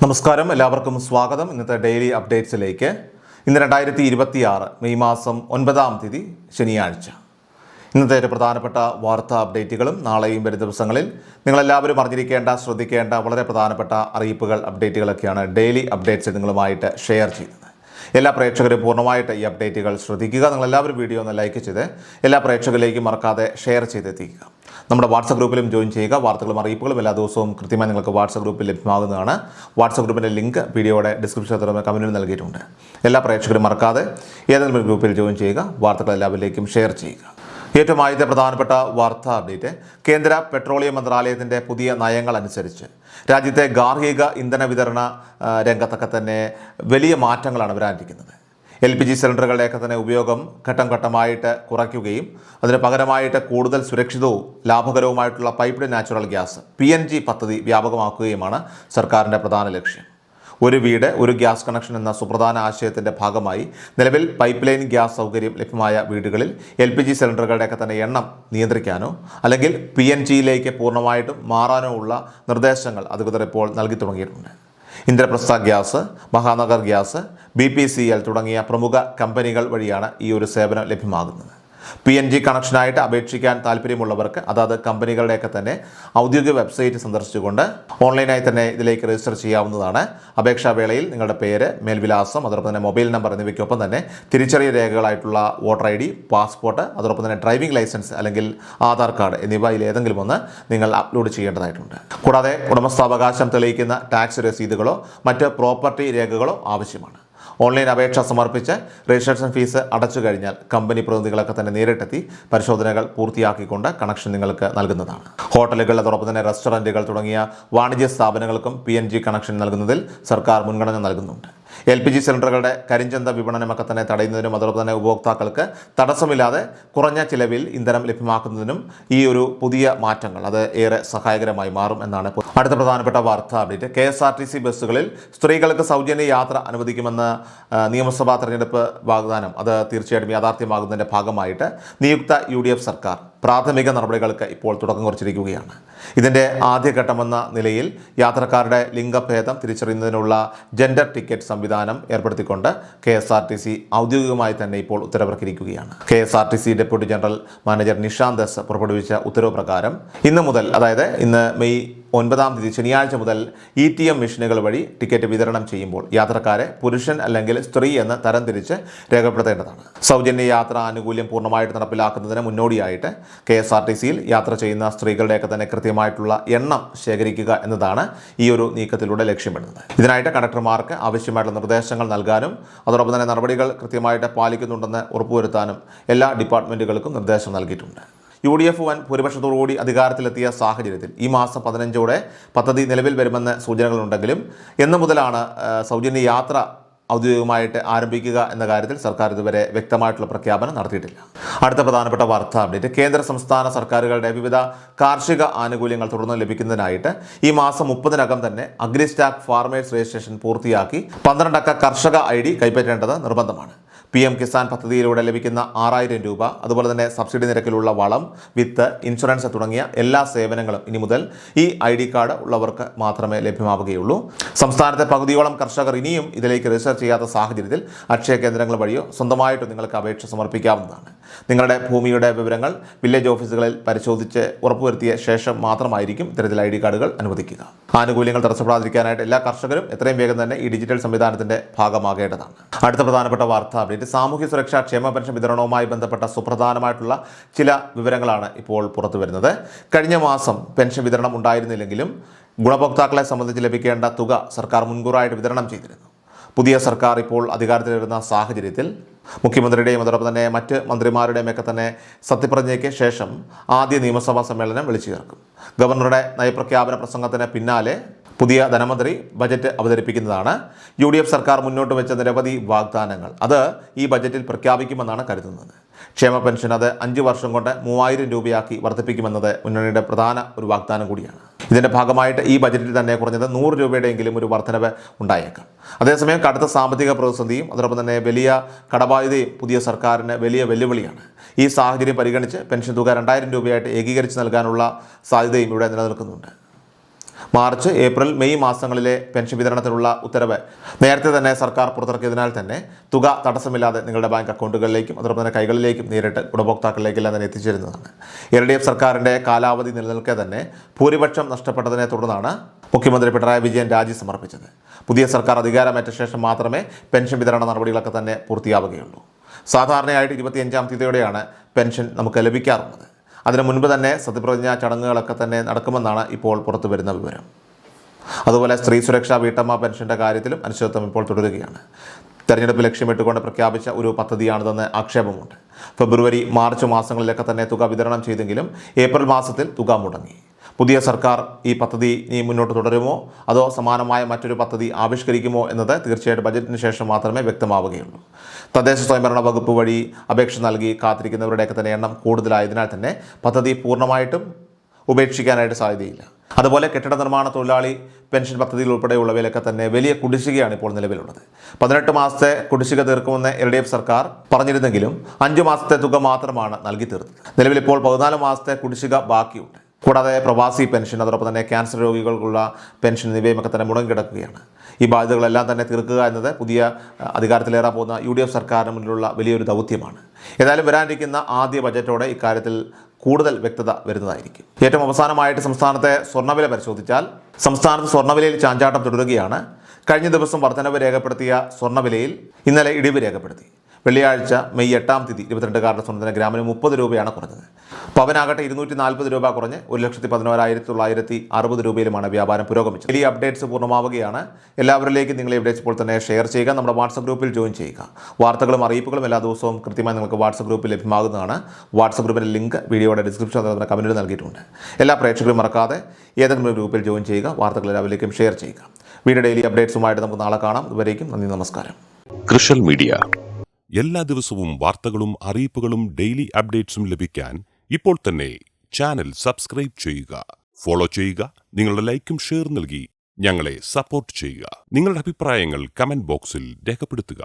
നമസ്കാരം, എല്ലാവർക്കും സ്വാഗതം. ഇന്നത്തെ ഡെയിലി അപ്ഡേറ്റ്സിലേക്ക്. ഇന്ന് 2026 മെയ് മാസം 9-ാം തീയതി ശനിയാഴ്ച. ഇന്നത്തെ ഒരു പ്രധാനപ്പെട്ട വാർത്താ അപ്ഡേറ്റുകളും നാളെയും വരും ദിവസങ്ങളിൽ നിങ്ങളെല്ലാവരും അറിഞ്ഞിരിക്കേണ്ട, ശ്രദ്ധിക്കേണ്ട വളരെ പ്രധാനപ്പെട്ട അറിയിപ്പുകൾ, അപ്ഡേറ്റുകളൊക്കെയാണ് ഡെയിലി അപ്ഡേറ്റ്സ് നിങ്ങളുമായിട്ട് ഷെയർ ചെയ്യുന്നത്. എല്ലാ പ്രേക്ഷകരും പൂർണ്ണമായിട്ട് ഈ അപ്ഡേറ്റുകൾ ശ്രദ്ധിക്കുക. നിങ്ങളെല്ലാവരും വീഡിയോ ഒന്ന് ലൈക്ക് ചെയ്ത് എല്ലാ പ്രേക്ഷകരിലേക്കും മറക്കാതെ ഷെയർ ചെയ്തെത്തിക്കുക. നമ്മുടെ വാട്സപ്പ് ഗ്രൂപ്പിലും ജോയിൻ ചെയ്യുക. വാർത്തകളും അറിയിപ്പുകളും എല്ലാ ദിവസവും കൃത്യമായി നിങ്ങൾക്ക് വാട്സപ്പ് ഗ്രൂപ്പിൽ ലഭ്യമാകുന്നതാണ്. വാട്സപ്പ് ഗ്രൂപ്പിൻ്റെ ലിങ്ക് വീഡിയോയുടെ ഡിസ്ക്രിപ്ഷനിൽ തുറന്ന് കമൻറ്റിൽ നൽകിയിട്ടുണ്ട്. എല്ലാ പ്രേക്ഷകരും മറക്കാതെ ഏതെങ്കിലും ഗ്രൂപ്പിൽ ജോയിൻ ചെയ്യുക. വാർത്തകൾ എല്ലാവരിലേക്കും ഷെയർ ചെയ്യുക. ഏറ്റവും ആദ്യത്തെ പ്രധാനപ്പെട്ട വാർത്താ അപ്ഡേറ്റ്, കേന്ദ്ര പെട്രോളിയം മന്ത്രാലയത്തിൻ്റെ പുതിയ നയങ്ങൾ അനുസരിച്ച് രാജ്യത്തെ ഗാർഹിക ഇന്ധന വിതരണ രംഗത്തൊക്കെ തന്നെ വലിയ മാറ്റങ്ങളാണ് വരാനിരിക്കുന്നത്. LPG സിലിണ്ടറുകളുടെയൊക്കെ തന്നെ ഉപയോഗം ഘട്ടം ഘട്ടമായിട്ട് കുറയ്ക്കുകയും അതിന് പകരമായിട്ട് കൂടുതൽ സുരക്ഷിതവും ലാഭകരവുമായിട്ടുള്ള പൈപ്പ്ഡ് നാച്ചുറൽ ഗ്യാസ് PNG പദ്ധതി വ്യാപകമാക്കുകയുമാണ് സർക്കാരിൻ്റെ പ്രധാന ലക്ഷ്യം. ഒരു വീട് ഒരു ഗ്യാസ് കണക്ഷൻ എന്ന സുപ്രധാന ആശയത്തിൻ്റെ ഭാഗമായി നിലവിൽ പൈപ്പ് ലൈൻ ഗ്യാസ് സൗകര്യം ലഭ്യമായ വീടുകളിൽ LPG സിലിണ്ടറുകളുടെയൊക്കെ തന്നെ എണ്ണം നിയന്ത്രിക്കാനോ അല്ലെങ്കിൽ PNGയിലേക്ക് പൂർണ്ണമായിട്ടും മാറാനോ ഉള്ള നിർദ്ദേശങ്ങൾ അധികൃതർ ഇപ്പോൾ നൽകി തുടങ്ങിയിട്ടുണ്ട്. Indraprastha gas, Mahanagar gas, BPCL തുടങ്ങിയ പ്രമുഖ കമ്പനികൾ വഴിയാണ് ഈ ഒരു സേവനം ലഭ്യമാകുന്നത്. PNG കണക്ഷനായിട്ട് അപേക്ഷിക്കാൻ താല്പര്യമുള്ളവർക്ക് അതാത് കമ്പനികളുടെയൊക്കെ തന്നെ ഔദ്യോഗിക വെബ്സൈറ്റ് സന്ദർശിച്ചുകൊണ്ട് ഓൺലൈനായി തന്നെ ഇതിലേക്ക് രജിസ്റ്റർ ചെയ്യാവുന്നതാണ്. അപേക്ഷാ വേളയിൽ നിങ്ങളുടെ പേര്, മേൽവിലാസം, അതോടൊപ്പം തന്നെ മൊബൈൽ നമ്പർ എന്നിവയ്ക്കൊപ്പം തന്നെ തിരിച്ചറിയൽ രേഖകളായിട്ടുള്ള വോട്ടർ ID, പാസ്പോർട്ട്, അതോടൊപ്പം തന്നെ ഡ്രൈവിംഗ് ലൈസൻസ് അല്ലെങ്കിൽ ആധാർ കാർഡ് എന്നിവയിൽ ഏതെങ്കിലും ഒന്ന് നിങ്ങൾ അപ്ലോഡ് ചെയ്യേണ്ടതായിട്ടുണ്ട്. കൂടാതെ ഉടമസ്ഥാവകാശം തെളിയിക്കുന്ന ടാക്സ് രസീതുകളോ മറ്റ് പ്രോപ്പർട്ടി രേഖകളോ ആവശ്യമാണ്. ഓൺലൈൻ അപേക്ഷ സമർപ്പിച്ച് രജിസ്ട്രേഷൻ ഫീസ് അടച്ചു കഴിഞ്ഞാൽ കമ്പനി പ്രതിനിധികളൊക്കെ തന്നെ നേരിട്ടെത്തി പരിശോധനകൾ പൂർത്തിയാക്കിക്കൊണ്ട് കണക്ഷൻ നിങ്ങൾക്ക് നൽകുന്നതാണ്. ഹോട്ടലുകൾ, അതോടൊപ്പം തന്നെ റെസ്റ്റോറൻറ്റുകൾ തുടങ്ങിയ വാണിജ്യ സ്ഥാപനങ്ങൾക്കും PNG കണക്ഷൻ നൽകുന്നതിൽ സർക്കാർ മുൻഗണന നൽകുന്നുണ്ട്. LPG സിലിണ്ടറുകളുടെ കരിഞ്ചന്ത വിപണനമൊക്കെ തന്നെ തടയുന്നതിനും അതോടൊപ്പം തന്നെ ഉപഭോക്താക്കൾക്ക് തടസ്സമില്ലാതെ കുറഞ്ഞ ചിലവിൽ ഇന്ധനം ലഭ്യമാക്കുന്നതിനും ഈ ഒരു പുതിയ മാറ്റങ്ങൾ അത് ഏറെ സഹായകരമായി മാറും എന്നാണ് അടുത്ത പ്രധാനപ്പെട്ട വാർത്താ അപ്ഡേറ്റ്. KSRTC ബസ്സുകളിൽ സ്ത്രീകൾക്ക് സൗജന്യ യാത്ര അനുവദിക്കുമെന്ന നിയമസഭാ തെരഞ്ഞെടുപ്പ് വാഗ്ദാനം അത് തീർച്ചയായിട്ടും യാഥാർത്ഥ്യമാകുന്നതിൻ്റെ ഭാഗമായിട്ട് നിയുക്ത UDF സർക്കാർ പ്രാഥമിക നടപടികൾക്ക് ഇപ്പോൾ തുടക്കം കുറിച്ചിരിക്കുകയാണ്. ഇതിൻ്റെ ആദ്യഘട്ടമെന്ന നിലയിൽ യാത്രക്കാരുടെ ലിംഗഭേദം തിരിച്ചറിയുന്നതിനുള്ള ജെൻഡർ ടിക്കറ്റ് സംവിധാനം ഏർപ്പെടുത്തിക്കൊണ്ട് KSRTC ഔദ്യോഗികമായി തന്നെ ഇപ്പോൾ ഉത്തരവിറക്കിയിരിക്കുകയാണ്. KSRTC deputy general manager Nishant Das പുറപ്പെടുവിച്ച ഉത്തരവ് പ്രകാരം ഇന്ന് മുതൽ, അതായത് ഇന്ന് മെയ് 9-ാം തീയതി ശനിയാഴ്ച മുതൽ ETM മെഷീനുകൾ വഴി ടിക്കറ്റ് വിതരണം ചെയ്യുമ്പോൾ യാത്രക്കാരെ പുരുഷൻ അല്ലെങ്കിൽ സ്ത്രീ എന്ന് തരംതിരിച്ച് രേഖപ്പെടുത്തേണ്ടതാണ്. സൗജന്യ യാത്രാ ആനുകൂല്യം പൂർണ്ണമായിട്ട് നടപ്പിലാക്കുന്നതിന് മുന്നോടിയായിട്ട് KSRTCയിൽ യാത്ര ചെയ്യുന്ന സ്ത്രീകളുടെയൊക്കെ തന്നെ കൃത്യമായിട്ടുള്ള എണ്ണം ശേഖരിക്കുക എന്നതാണ് ഈ ഒരു നീക്കത്തിലൂടെ ലക്ഷ്യമിടുന്നത്. ഇതിനായിട്ട് കണ്ടക്ടർമാർക്ക് ആവശ്യമായിട്ടുള്ള നിർദ്ദേശങ്ങൾ നൽകാനും അതോടൊപ്പം തന്നെ നടപടികൾ കൃത്യമായിട്ട് പാലിക്കുന്നുണ്ടെന്ന് ഉറപ്പുവരുത്താനും എല്ലാ ഡിപ്പാർട്ട്മെൻറ്റുകൾക്കും നിർദ്ദേശം നൽകിയിട്ടുണ്ട്. UDF വൻ ഭൂരിപക്ഷത്തോടുകൂടി അധികാരത്തിലെത്തിയ സാഹചര്യത്തിൽ ഈ മാസം 15-ഓടെ പദ്ധതി നിലവിൽ വരുമെന്ന് സൂചനകളുണ്ടെങ്കിലും എന്ന് മുതലാണ് സൗജന്യ യാത്ര ഔദ്യോഗികമായിട്ട് ആരംഭിക്കുക എന്ന കാര്യത്തിൽ സർക്കാർ ഇതുവരെ വ്യക്തമായിട്ടുള്ള പ്രഖ്യാപനം നടത്തിയിട്ടില്ല. അടുത്ത പ്രധാനപ്പെട്ട വാർത്താ അപ്ഡേറ്റ്, കേന്ദ്ര സംസ്ഥാന സർക്കാരുകളുടെ വിവിധ കാർഷിക ആനുകൂല്യങ്ങൾ തുടർന്ന് ലഭിക്കുന്നതിനായിട്ട് ഈ മാസം 30-നകം തന്നെ അഗ്രിസ്റ്റാക്ക് ഫാർമേഴ്സ് രജിസ്ട്രേഷൻ പൂർത്തിയാക്കി 12 അക്ക കർഷക ID കൈപ്പറ്റേണ്ടത് നിർബന്ധമാണ്. PM കിസാൻ പദ്ധതിയിലൂടെ ലഭിക്കുന്ന 6000 രൂപ, അതുപോലെ തന്നെ സബ്സിഡി നിരക്കിലുള്ള വളം, വിത്ത്, ഇൻഷുറൻസ് തുടങ്ങിയ എല്ലാ സേവനങ്ങളും ഇനി മുതൽ ഈ ID കാർഡ് ഉള്ളവർക്ക് മാത്രമേ ലഭ്യമാവുകയുള്ളൂ. സംസ്ഥാനത്തെ പകുതിയോളം കർഷകർ ഇനിയും ഇതിലേക്ക് രജിസ്റ്റർ ചെയ്യാത്ത സാഹചര്യത്തിൽ അക്ഷയ കേന്ദ്രങ്ങൾ വഴിയോ സ്വന്തമായിട്ട് നിങ്ങൾക്ക് അപേക്ഷ സമർപ്പിക്കാവുന്നതാണ്. നിങ്ങളുടെ ഭൂമിയുടെ വിവരങ്ങൾ വില്ലേജ് ഓഫീസുകളിൽ പരിശോധിച്ച് ഉറപ്പുവരുത്തിയ ശേഷം മാത്രമായിരിക്കും ഇത്തരത്തിൽ ID കാർഡുകൾ അനുവദിക്കുക. ആനുകൂല്യങ്ങൾ തടസ്സപ്പെടാതിരിക്കാനായിട്ട് എല്ലാ കർഷകരും എത്രയും വേഗം തന്നെ ഈ ഡിജിറ്റൽ സംവിധാനത്തിന്റെ ഭാഗമാകേണ്ടതാണ്. അടുത്ത പ്രധാനപ്പെട്ട വാർത്താ അപ്ഡേറ്റ്, സാമൂഹ്യ സുരക്ഷാ ക്ഷേമ പെൻഷൻ വിതരണവുമായി ബന്ധപ്പെട്ട സുപ്രധാനമായിട്ടുള്ള ചില വിവരങ്ങളാണ് ഇപ്പോൾ പുറത്തു വരുന്നത്. കഴിഞ്ഞ മാസം പെൻഷൻ വിതരണം ഉണ്ടായിരുന്നില്ലെങ്കിലും ഗുണഭോക്താക്കളെ സംബന്ധിച്ച് ലഭിക്കേണ്ട തുക സർക്കാർ മുൻകൂറായിട്ട് വിതരണം ചെയ്തിരുന്നു. പുതിയ സർക്കാർ ഇപ്പോൾ അധികാരത്തിലിരുന്ന സാഹചര്യത്തിൽ മുഖ്യമന്ത്രിയുടെയും അതോടൊപ്പം തന്നെ മറ്റ് മന്ത്രിമാരുടെയും ഒക്കെ തന്നെ സത്യപ്രതിജ്ഞയ്ക്ക് ശേഷം ആദ്യ നിയമസഭാ സമ്മേളനം വിളിച്ചു ചേർക്കും. ഗവർണറുടെ നയപ്രഖ്യാപന പ്രസംഗത്തിന് പിന്നാലെ പുതിയ ധനമന്ത്രി ബജറ്റ് അവതരിപ്പിക്കുന്നതാണ്. UDF സർക്കാർ മുന്നോട്ട് വെച്ച നിരവധി വാഗ്ദാനങ്ങൾ അത് ഈ ബജറ്റിൽ പ്രഖ്യാപിക്കുമെന്നാണ് കരുതുന്നത്. ക്ഷേമ പെൻഷൻ അത് 5 വർഷം കൊണ്ട് 3000 രൂപയാക്കി വർദ്ധിപ്പിക്കുമെന്നത് മുന്നണിയുടെ പ്രധാന ഒരു വാഗ്ദാനം കൂടിയാണ്. ഇതിൻ്റെ ഭാഗമായിട്ട് ഈ ബജറ്റിൽ തന്നെ കുറഞ്ഞത് 100 രൂപയുടെയെങ്കിലും ഒരു വർധനവ് ഉണ്ടായേക്കാം. അതേസമയം കടുത്ത സാമ്പത്തിക പ്രതിസന്ധിയും അതോടൊപ്പം തന്നെ വലിയ കടബാധ്യതയും പുതിയ സർക്കാരിന് വലിയ വെല്ലുവിളിയാണ്. ഈ സാഹചര്യം പരിഗണിച്ച് പെൻഷൻ തുക 2000 രൂപയായിട്ട് ഏകീകരിച്ച് നൽകാനുള്ള സാധ്യതയും ഇവിടെ നിലനിൽക്കുന്നുണ്ട്. മാർച്ച്, ഏപ്രിൽ, മെയ് മാസങ്ങളിലെ പെൻഷൻ വിതരണത്തിനുള്ള ഉത്തരവ് നേരത്തെ തന്നെ സർക്കാർ പുറത്തിറക്കിയതിനാൽ തന്നെ തുക തടസ്സമില്ലാതെ നിങ്ങളുടെ ബാങ്ക് അക്കൗണ്ടുകളിലേക്കും അതോടൊപ്പം തന്നെ കൈകളിലേക്കും നേരിട്ട് ഗുണഭോക്താക്കളിലേക്കെല്ലാം തന്നെ എത്തിച്ചേരുന്നതാണ്. LDF സർക്കാരിൻ്റെ കാലാവധി നിലനിൽക്കെ തന്നെ ഭൂരിപക്ഷം നഷ്ടപ്പെട്ടതിനെ തുടർന്നാണ് മുഖ്യമന്ത്രി പിണറായി വിജയൻ രാജി സമർപ്പിച്ചത്. പുതിയ സർക്കാർ അധികാരമേറ്റ ശേഷം മാത്രമേ പെൻഷൻ വിതരണ നടപടികളൊക്കെ തന്നെ പൂർത്തിയാവുകയുള്ളൂ. സാധാരണയായിട്ട് 25-ാം തീയതിയോടെയാണ് പെൻഷൻ നമുക്ക് ലഭിക്കാറുള്ളത്. അതിനു മുൻപ് തന്നെ സത്യപ്രതിജ്ഞാ ചടങ്ങുകളൊക്കെ തന്നെ നടക്കുമെന്നാണ് ഇപ്പോൾ പുറത്തു വരുന്ന വിവരം. അതുപോലെ സ്ത്രീ സുരക്ഷാ വീട്ടമ്മ പെൻഷൻ്റെ കാര്യത്തിലും അനിശ്ചിതത്വം ഇപ്പോൾ തുടരുകയാണ്. തെരഞ്ഞെടുപ്പ് ലക്ഷ്യമിട്ടുകൊണ്ട് പ്രഖ്യാപിച്ച ഒരു പദ്ധതിയാണിതെന്ന് ആക്ഷേപമുണ്ട്. ഫെബ്രുവരി, മാർച്ച് മാസങ്ങളിലൊക്കെ തന്നെ തുക വിതരണം ചെയ്തെങ്കിലും ഏപ്രിൽ മാസത്തിൽ തുക മുടങ്ങി. പുതിയ സർക്കാർ ഈ പദ്ധതി ഇനി മുന്നോട്ട് തുടരുമോ അതോ സമാനമായ മറ്റൊരു പദ്ധതി ആവിഷ്കരിക്കുമോ എന്നത് തീർച്ചയായിട്ടും ബജറ്റിന് ശേഷം മാത്രമേ വ്യക്തമാവുകയുള്ളൂ. തദ്ദേശ സ്വയംഭരണ വകുപ്പ് വഴി അപേക്ഷ നൽകി കാത്തിരിക്കുന്നവരുടെയൊക്കെ തന്നെ എണ്ണം കൂടുതലായതിനാൽ തന്നെ പദ്ധതി പൂർണ്ണമായിട്ടും ഉപേക്ഷിക്കാനായിട്ട് സാധ്യതയില്ല. അതുപോലെ കെട്ടിട നിർമ്മാണ തൊഴിലാളി പെൻഷൻ പദ്ധതികൾ ഉൾപ്പെടെയുള്ളവയിലൊക്കെ തന്നെ വലിയ കുടിശ്ശികയാണ് ഇപ്പോൾ നിലവിലുള്ളത്. 18 മാസത്തെ കുടിശ്ശിക തീർക്കുമെന്ന് LDF സർക്കാർ പറഞ്ഞിരുന്നെങ്കിലും 5 മാസത്തെ തുക മാത്രമാണ് നൽകി തീർത്തത്. നിലവിലിപ്പോൾ 14 മാസത്തെ കുടിശ്ശിക ബാക്കിയുണ്ട്. കൂടാതെ പ്രവാസി പെൻഷൻ, അതോടൊപ്പം തന്നെ ക്യാൻസർ രോഗികൾക്കുള്ള പെൻഷൻ എന്നിവയുമൊക്കെ തന്നെ മുടങ്ങിക്കിടക്കുകയാണ്. ഈ ബാധ്യതകളെല്ലാം തന്നെ തീർക്കുക എന്നത് പുതിയ അധികാരത്തിലേറാൻ പോകുന്ന UDF സർക്കാരിന് മുന്നിലുള്ള വലിയൊരു ദൗത്യമാണ്. ഏതായാലും വരാനിരിക്കുന്ന ആദ്യ ബജറ്റോടെ ഇക്കാര്യത്തിൽ കൂടുതൽ വ്യക്തത വരുന്നതായിരിക്കും. ഏറ്റവും അവസാനമായിട്ട് സംസ്ഥാനത്തെ സ്വർണ്ണവില പരിശോധിച്ചാൽ സംസ്ഥാനത്ത് സ്വർണ്ണവിലയിൽ ചാഞ്ചാട്ടം തുടരുകയാണ്. കഴിഞ്ഞ ദിവസം വർധനവ് രേഖപ്പെടുത്തിയ സ്വർണ്ണവിലയിൽ ഇന്നലെ ഇടിവ് രേഖപ്പെടുത്തി. വെള്ളിയാഴ്ച മെയ് 8-ാം തീയതി 22 സ്വർണ്ണത്തിന് ഗ്രാമിന് 30 രൂപയാണ് കുറഞ്ഞത്. പവനാകട്ടെ 240 രൂപ കുറഞ്ഞ് 1,11,960 രൂപയിലുമാണ് വ്യാപാരം പുരോഗമിച്ചത്. ഈ അപ്ഡേറ്റ്സ് പൂർണ്ണമാവുകയാണ്. എല്ലാവരിലേക്കും നിങ്ങൾ അപ്ഡേറ്റ്സ് ഇപ്പോൾ തന്നെ ഷെയർ ചെയ്യുക. നമ്മുടെ വാട്സപ്പ് ഗ്രൂപ്പിൽ ജോയിൻ ചെയ്യുക. വാർത്തകളും അറിയിപ്പുകളും എല്ലാ ദിവസവും കൃത്യമായി നിങ്ങൾക്ക് വാട്സപ്പ് ഗ്രൂപ്പിൽ ലഭ്യമാകുന്നതാണ്. വാട്സപ്പ് ഗ്രൂപ്പിൻ്റെ ലിങ്ക് വീഡിയോയുടെ ഡിസ്ക്രിപ്ഷൻ അതുപോലെ കമൻറ്റിൽ നൽകിയിട്ടുണ്ട്. എല്ലാ പ്രേക്ഷകരും മറക്കാതെ ഏതെങ്കിലും ഗ്രൂപ്പിൽ ജോയിൻ ചെയ്യുക. വാർത്തകൾ എല്ലാവരിലേക്കും ഷെയർ ചെയ്യുക. വീഡിയോ ഡെയിലി അപ്ഡേറ്റ്സുമായിട്ട് നമുക്ക് നാളെ കാണാം. ഇതുവരേക്കും നന്ദി, നമസ്കാരം. കൃഷൽ മീഡിയ എല്ലാ ദിവസവും വാർത്തകളും അറിയിപ്പുകളും ഡെയിലി അപ്ഡേറ്റ്സും ലഭിക്കാൻ ഇപ്പോൾ തന്നെ ചാനൽ സബ്സ്ക്രൈബ് ചെയ്യുക, ഫോളോ ചെയ്യുക. നിങ്ങളുടെ ലൈക്കും ഷെയർ നൽകി ഞങ്ങളെ സപ്പോർട്ട് ചെയ്യുക. നിങ്ങളുടെ അഭിപ്രായങ്ങൾ കമന്റ് ബോക്സിൽ രേഖപ്പെടുത്തുക.